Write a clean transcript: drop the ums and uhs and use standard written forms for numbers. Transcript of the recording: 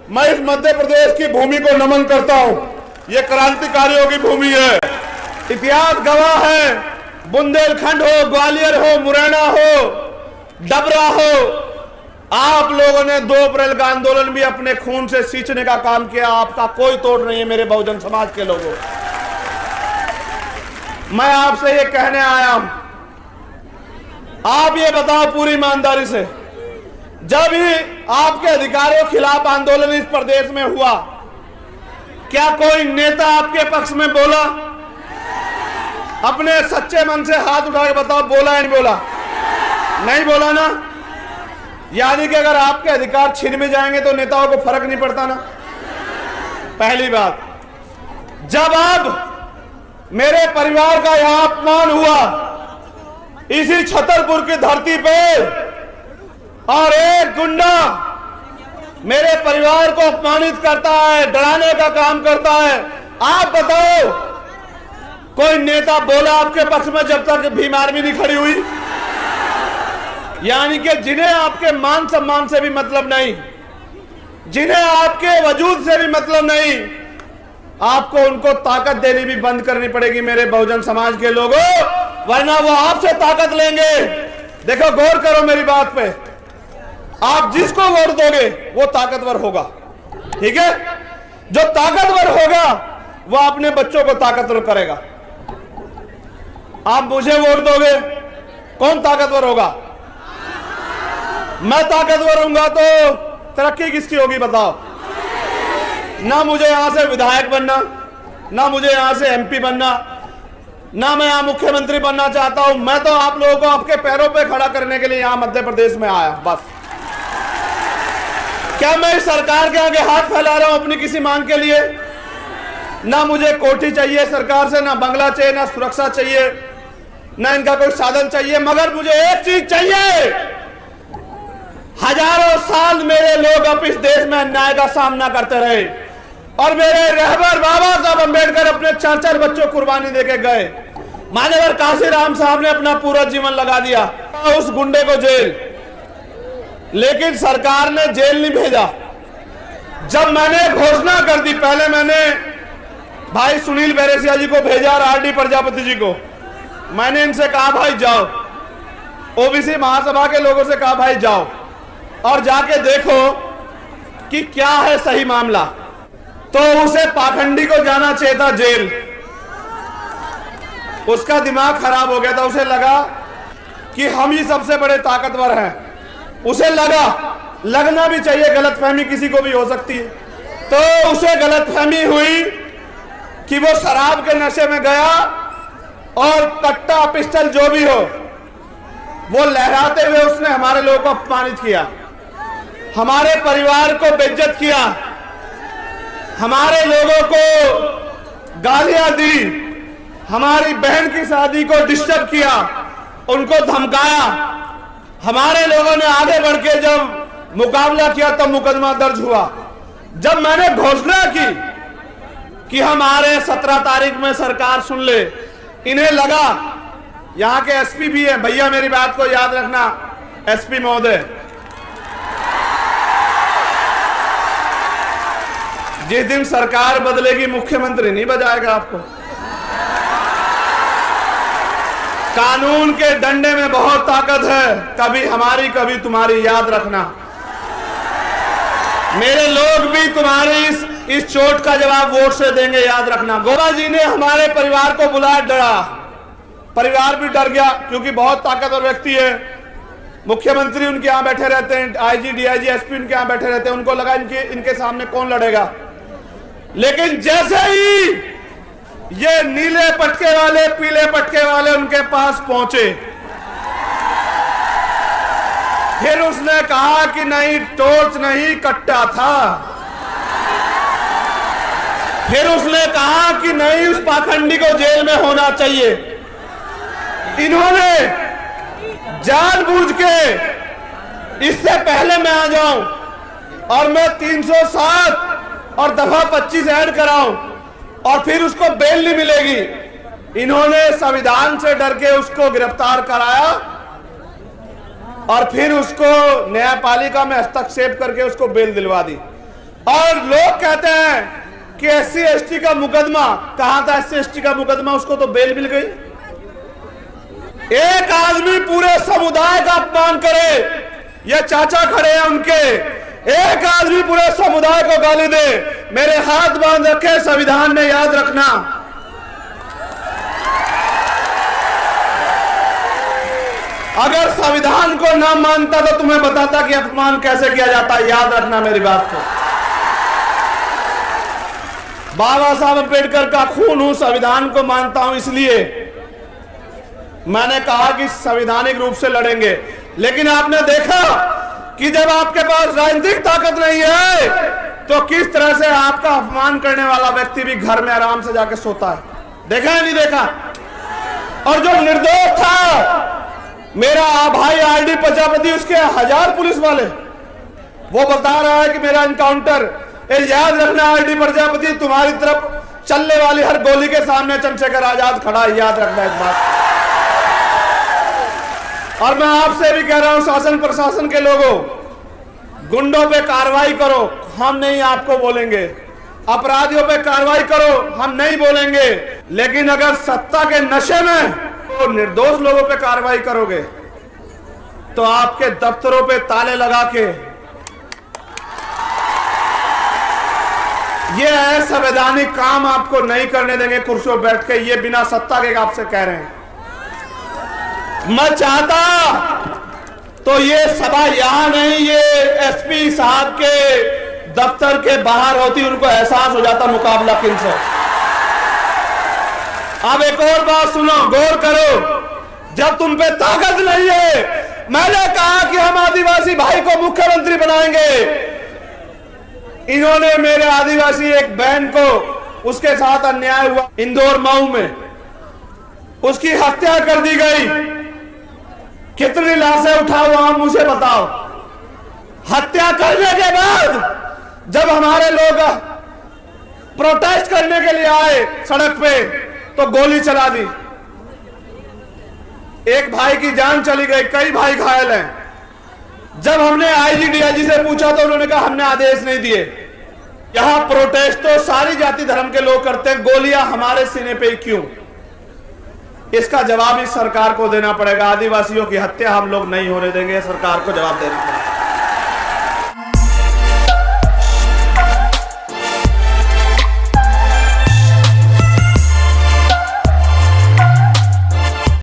मैं इस मध्य प्रदेश की भूमि को नमन करता हूं। ये क्रांतिकारियों की भूमि है। इतिहास गवाह है, बुंदेलखंड हो, ग्वालियर हो, मुरैना हो, डबरा हो, आप लोगों ने 2 अप्रैल का आंदोलन भी अपने खून से सींचने का काम किया। आपका कोई तोड़ नहीं है मेरे बहुजन समाज के लोगों। मैं आपसे ये कहने आया हूं, आप ये बताओ पूरी ईमानदारी से, जब ही आपके अधिकारियों के खिलाफ आंदोलन इस प्रदेश में हुआ, क्या कोई नेता आपके पक्ष में बोला? अपने सच्चे मन से हाथ उठा के बताओ, बोला या नहीं बोला? नहीं बोला ना। यानी कि अगर आपके अधिकार छीन में जाएंगे तो नेताओं को फर्क नहीं पड़ता ना। पहली बात, जब अब मेरे परिवार का यहां अपमान हुआ इसी छतरपुर की धरती पे, और एक गुंडा मेरे परिवार को अपमानित करता है, डराने का काम करता है, आप बताओ कोई नेता बोला आपके पक्ष में जब तक भीम आर्मी नहीं खड़ी हुई? यानी कि जिन्हें आपके मान सम्मान से भी मतलब नहीं, जिन्हें आपके वजूद से भी मतलब नहीं, आपको उनको ताकत देनी भी बंद करनी पड़ेगी मेरे बहुजन समाज के लोगों, वरना वो आपसे ताकत लेंगे। देखो, गौर करो मेरी बात पे, आप जिसको वोट दोगे वो ताकतवर होगा, ठीक है? जो ताकतवर होगा वो अपने बच्चों को ताकतवर करेगा। आप मुझे वोट दोगे, कौन ताकतवर होगा? मैं ताकतवर हूंगा तो तरक्की किसकी होगी बताओ? ना मुझे यहां से विधायक बनना, ना मुझे यहां से एमपी बनना, ना मैं यहां मुख्यमंत्री बनना चाहता हूं। मैं तो आप लोगों को आपके पैरों पे खड़ा करने के लिए यहां मध्य प्रदेश में आया, बस। क्या मैं इस सरकार के आगे हाथ फैला रहा हूं अपनी किसी मांग के लिए? ना मुझे कोठी चाहिए सरकार से, ना बंगला चाहिए, ना सुरक्षा चाहिए, ना इनका कोई साधन चाहिए, मगर मुझे एक चीज चाहिए। हजारों साल मेरे लोग अब इस देश में अन्याय का सामना करते रहे और मेरे रहबर बाबा साहब अंबेडकर अपने 4-4 बच्चों कुर्बानी देके गए। मान्यवर काशीराम साहब ने अपना पूरा जीवन लगा दिया उस गुंडे को जेल, लेकिन सरकार ने जेल नहीं भेजा। जब मैंने घोषणा कर दी, पहले मैंने भाई सुनील बैरेसिया जी को भेजा और आरडी प्रजापति जी को, मैंने इनसे कहा भाई जाओ, ओबीसी महासभा के लोगों से कहा भाई जाओ और जाके देखो कि क्या है सही मामला। तो उसे पाखंडी को जाना चाहिए था जेल, उसका दिमाग खराब हो गया था। उसे लगा कि हम ही सबसे बड़े ताकतवर हैं, उसे लगना भी चाहिए, गलतफहमी किसी को भी हो सकती है। तो उसे गलतफहमी हुई कि वो शराब के नशे में गया और कट्टा पिस्टल जो भी हो वो लहराते हुए उसने हमारे लोगों को अपमानित किया, हमारे परिवार को बेइज्जत किया, हमारे लोगों को गालियां दी, हमारी बहन की शादी को डिस्टर्ब किया, उनको धमकाया। हमारे लोगों ने आगे बढ़ के जब मुकाबला किया तब मुकदमा दर्ज हुआ। जब मैंने घोषणा की कि हम आ रहे हैं 17 तारीख में, सरकार सुन ले, इन्हें लगा, यहां के एसपी भी है, भैया मेरी बात को याद रखना एसपी महोदय, जिस दिन सरकार बदलेगी मुख्यमंत्री नहीं बजाएगा आपको। कानून के डंडे में बहुत ताकत है, कभी हमारी कभी तुम्हारी, याद रखना। मेरे लोग भी तुम्हारी इस चोट का जवाब वोट से देंगे, याद रखना। गोवा जी ने हमारे परिवार को बुलाया, डरा, परिवार भी डर गया क्योंकि बहुत ताकतवर व्यक्ति है। मुख्यमंत्री उनके यहां बैठे रहते हैं, आईजी डीआईजी एसपी उनके यहां बैठे रहते हैं, उनको लगा इनके सामने कौन लड़ेगा। लेकिन जैसे ही ये नीले पटके वाले, पीले पटके वाले उनके पास पहुंचे, फिर उसने कहा कि नहीं, टॉर्च नहीं कट्टा था। फिर उसने कहा कि नहीं, उस पाखंडी को जेल में होना चाहिए। इन्होंने जानबूझ के, इससे पहले मैं आ जाऊं और मैं 307 और दफा 25 ऐड कराऊं और फिर उसको बेल नहीं मिलेगी, इन्होंने संविधान से डर के उसको गिरफ्तार कराया और फिर उसको न्यायपालिका में हस्तक्षेप करके उसको बेल दिलवा दी। और लोग कहते हैं कि SC ST का मुकदमा, कहां था SC ST का मुकदमा? उसको तो बेल मिल गई। एक आदमी पूरे समुदाय का अपमान करे, ये चाचा खड़े हैं उनके, एक आदमी पूरे समुदाय को गाली दे, मेरे हाथ बांध रखे संविधान में, याद रखना। अगर संविधान को ना मानता तो तुम्हें बताता कि अपमान कैसे किया जाता है, याद रखना मेरी बात को। बाबा साहब अम्बेडकर का खून हूं, संविधान को मानता हूं, इसलिए मैंने कहा कि संवैधानिक रूप से लड़ेंगे। लेकिन आपने देखा कि जब आपके पास राजनीतिक ताकत नहीं है तो किस तरह से आपका अपमान करने वाला व्यक्ति भी घर में आराम से जाके सोता है। देखा है नहीं देखा? और जो निर्दोष था मेरा भाई RD प्रजापति, उसके 1000 पुलिस वाले, वो बता रहा है कि मेरा एनकाउंटर, याद रखना RD प्रजापति, तुम्हारी तरफ चलने वाली हर गोली के सामने चंद्रशेखर आजाद खड़ा है, याद रखना इस बात। और मैं आपसे भी कह रहा हूं, शासन प्रशासन के लोगों, गुंडों पे कार्रवाई करो, हम नहीं आपको बोलेंगे। अपराधियों पे कार्रवाई करो, हम नहीं बोलेंगे। लेकिन अगर सत्ता के नशे में तो निर्दोष लोगों पे कार्रवाई करोगे तो आपके दफ्तरों पे ताले लगा के ये असंवैधानिक काम आपको नहीं करने देंगे कुर्सियों बैठ के। ये बिना सत्ता के आपसे कह रहे हैं। मैं चाहता तो ये सभा यहां नहीं, ये SP साहब के दफ्तर के बाहर होती, उनको एहसास हो जाता मुकाबला किनसे। अब एक और बात सुनो, गौर करो, जब तुम पे ताकत नहीं है, मैंने कहा कि हम आदिवासी भाई को मुख्यमंत्री बनाएंगे। इन्होंने मेरे आदिवासी एक बहन को, उसके साथ अन्याय हुआ इंदौर मऊ में, उसकी हत्या कर दी गई। कितनी लाशें उठाओ आप मुझे बताओ। हत्या करने के बाद जब हमारे लोग प्रोटेस्ट करने के लिए आए सड़क पे तो गोली चला दी, एक भाई की जान चली गई, कई भाई घायल हैं। जब हमने IG DIG से पूछा तो उन्होंने कहा हमने आदेश नहीं दिए। यहां प्रोटेस्ट तो सारी जाति धर्म के लोग करते हैं, गोलियां हमारे सीने पे क्यों? इसका जवाब इस सरकार को देना पड़ेगा। आदिवासियों की हत्या हम लोग नहीं होने देंगे, सरकार को जवाब देना पड़ेगा।